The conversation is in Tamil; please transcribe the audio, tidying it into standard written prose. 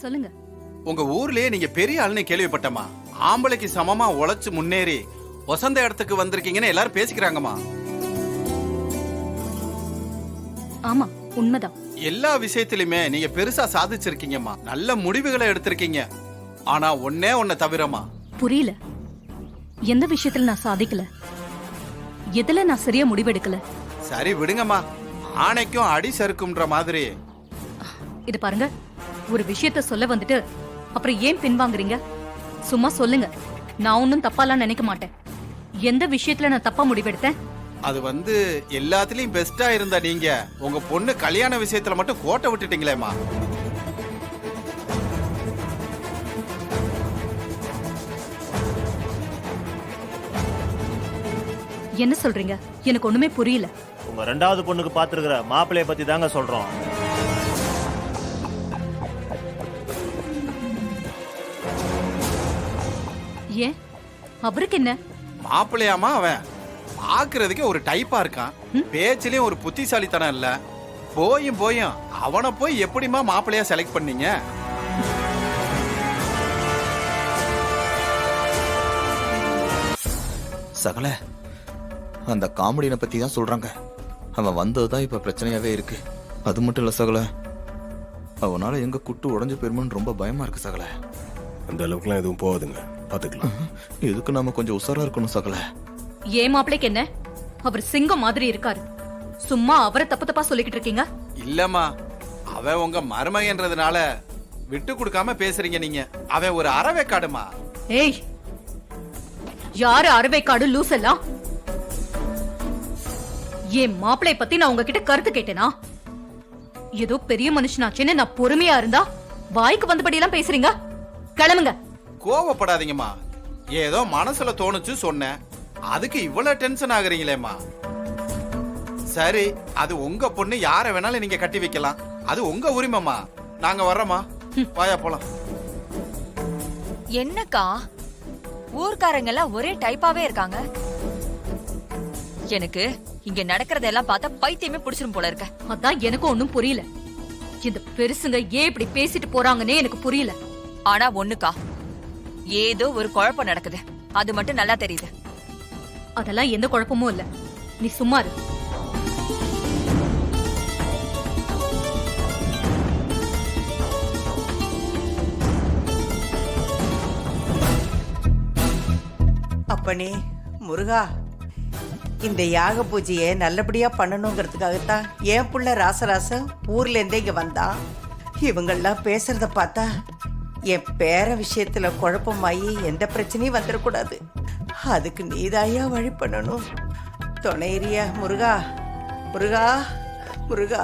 சொல்லுங்க. உங்க ஊர்லயே நீங்க பெரிய ஆளுன்னு கேள்விப்பட்டமா. ஆம்பளைக்கு சமமா உழைச்சு முன்னேறி வசந்த இடத்துக்கு வந்திருக்கீங்கன்னு எல்லாரும் பேசிக்கிறாங்கம்மா. ஆமா, உண்மைதான். எல்லா விஷயத்திலுமே நீங்க பெருசா சாதிச்சிருக்கீங்கம்மா. நல்ல முடிவுகளை எடுத்திருக்கீங்க. ஆனா ஒன்ன தவிரமா. புரியல. எந்த விஷயத்துல நான் சாதிக்கல? எதுல நான் சரியா முடிவெடுக்கல? சரி விடுங்கம்மா. ஆணைக்கும் அடி சறுக்கும்ன்ற மாதிரி. இது பாருங்க, ஒரு விஷயத்த சொல்ல வந்துட்டு அப்புறம் ஏன் பின்வாங்குறீங்க? சும்மா சொல்லுங்க. நான் ஒன்னும் தப்பாலாம் நினைக்க மாட்டேன். எந்த விஷயத்துல நான் தப்பா முடிவெடுத்தேன்? அது எல்லாத்துலயும் பெஸ்டா இருந்த நீங்க உங்க பொண்ணு கல்யாண விஷயத்துல மட்டும் கோட்டை விட்டுட்டீங்களேம்மா. என்ன சொல்றீங்க? எனக்கு ஒண்ணுமே புரியல. உங்க ரெண்டாவது பொண்ணுக்கு பாத்துருக்கிற மாப்பிள்ளைய பத்தி தாங்க சொல்றோம். ஏன், அவருக்கு என்ன? மாப்பிள்ளையாமா அவன் பாக்குறதுக்கு ஒரு டைப்பா இருக்கான். பேச்சிலயும் ஒரு புத்திசாலித்தனம் இல்ல. போயும் அவனை போய் எப்படிமா மாப்பிள்ளையா செலக்ட் பண்ணீங்க? சகல, அந்த காமெடியனை பத்தி தான் சொல்றாங்க. அவன் வந்ததுதான் இப்ப பிரச்சனையாவே இருக்கு. அது மட்டும் இல்ல சகல, அவனால எங்க குட்டு உடஞ்சு போயிருமோன்னு ரொம்ப பயமா இருக்கு சகல. அந்த அளவுக்குலாம் எதுவும் போகாதுங்க, பாத்துக்கலாம். இதுக்கு நாம கொஞ்சம் உஷாரா இருக்கணும் சகல. ஏன் மாப்பிள்ளைக்கு என்ன? அவர் சிங்கம் மாதிரி இருக்காரு. சும்மா அவரை தப்பு தப்பா சொல்லிக்கிட்டு இருக்கீங்க. இல்லம்மா, அவன் உங்க மருமகன்றதுனால விட்டு கொடுக்காம பேசுறீங்க நீங்க. அவன் ஒரு அறவேக்காடுமா. ஏய், யாரு அறவேக்காடு லூஸ் எல்லாம்? என் மாப்பிளை பத்தி நான் உங்ககிட்ட கருத்து கேட்டேனா? ஏதோ பெரிய மனுஷனாச்சுன்னு நான் பொறுமையா இருந்தா வாய்க்கு வந்தபடி எல்லாம் பேசுறீங்க. கிளம்புங்க. கோவப்படாதீங்கம்மா. ஏதோ மனசுல தோணுச்சு சொன்னேன். அதுக்கு இவ்வளவு டென்ஷன் ஆகுறீங்களேம்மா. சரி, அது உங்க பொண்ணு. யார வேணாலும் நீங்க கட்டி வைக்கலாம். அது உங்க உரிமைமா. நாங்க வர்றோமா. வாயா போலாம். என்னக்கா ஊர்க்காரங்க எல்லாம் ஒரே டைப்பாவே இருக்காங்க. எனக்கு இங்க நடக்கிறதெல்லாம் பார்த்தா பைத்தியமே பிடிச்சிரும் போல இருக்க. அதான் எனக்கு ஒண்ணும் புரியல. இந்த பெருசுங்க ஏன் இப்படி பேசிட்டு போறாங்கன்னே எனக்கு புரியல. ஆனா ஒண்ணுக்கா, ஏதோ ஒரு குழப்பம் நடக்குது. அது மட்டும் நல்லா தெரியுது. அதெல்லாம் எந்த குழப்பமும் இல்ல. நீ சும்மா இரு. அப்பனே முருகா, இந்த யாக பூஜையை நல்லபடியா பண்ணணுங்கிறதுக்காகத்தான் என் புள்ள ராசராசன் ஊர்ல இருந்தே இங்க வந்தான். இவங்கெல்லாம் பேசுறத பார்த்தா என் பேர விஷயத்துல குழப்பமாயி எந்த பிரச்சனையும் வந்துடக்கூடாது. அதுக்கு நீதாயா வழி பண்ணணும். துணையறியா முருகா, முருகா, முருகா.